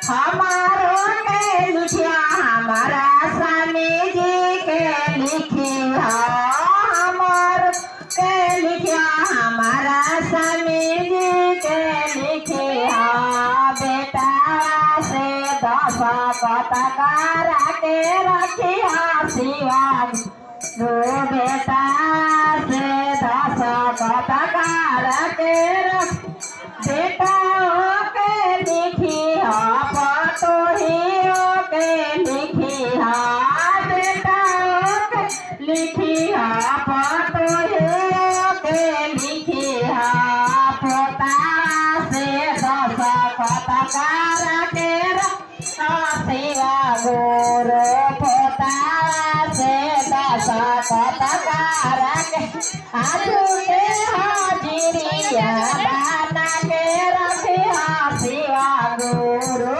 हमारो के लिखिया हमारा स्वामी जी के लिखिया हमार के लिखिया हमारा स्वामी जी के लिखिया बेटा से 10 कटकारा के रखिया शिवा रो बेटा से 10 कटकारा के बेटा के लिखिया पतोहियो के लिखिया बेटा के लिखिया पतोहियो के लिखिया पोता से 10 कटकारा के शिवा गुरु पोता से 10 कटकारा के आजू के हाजिरिया बना के रखिया शिवा गुरु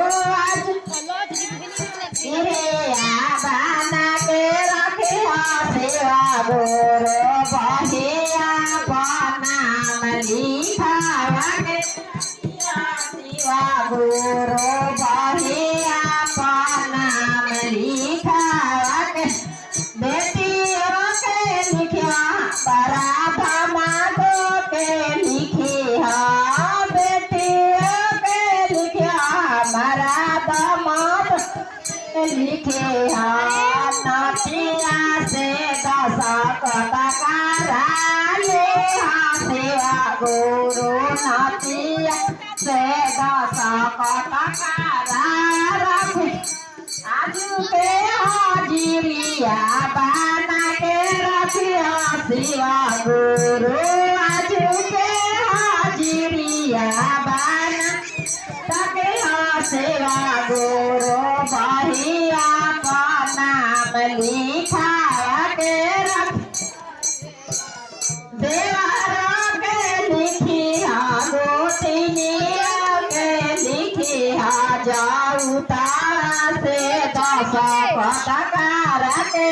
हाजिरिया बना के रखिया शिवा गुरु बहिया नाम लिखावा के शिवा गुरु बहिया नाम लिखावा के बेटियों के लिखिया पराठा माधो के लिखिया बेटियों के लिखिया मराठा माधो के लिखिया नातिया से 10 कटकारा ले शिवा गुरु नातिया से 10 कटकारा रखे आजू के हाजिरिया बना के रखिया शिवा गुरु आजू के हाजिरिया बना रखिया शिवा गुरु बहिया नाम लिखा के रख देवरा के लिखिया गोतिनिया के लिखिया जाऊ तारा से 10 कटकारा के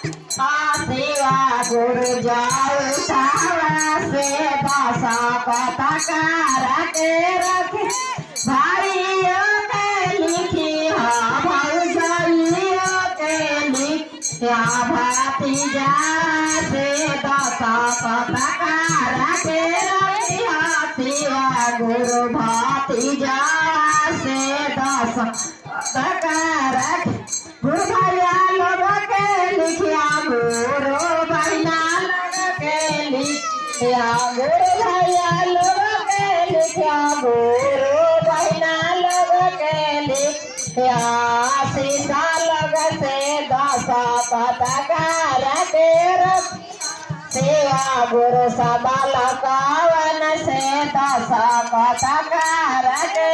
शिवा गुरु जाऊ तारा से 10 कटकारा के रखे भाइयों के लिखिया भौजाइयों के लिखिया भतीजा से 10 कटकारा के रखिया शिवा गुरु भतीजा से 10 कटकारा गुरु भैया लोग के लिखिया गुरु बहिना लोग के लिखिया गुरु भैया लोग के लिखिया गुरु बहिना लोग के लिखिया सीसा लोग से 10 कटकारा के शिवा गुरु सबलकवन से 10 कटकारा के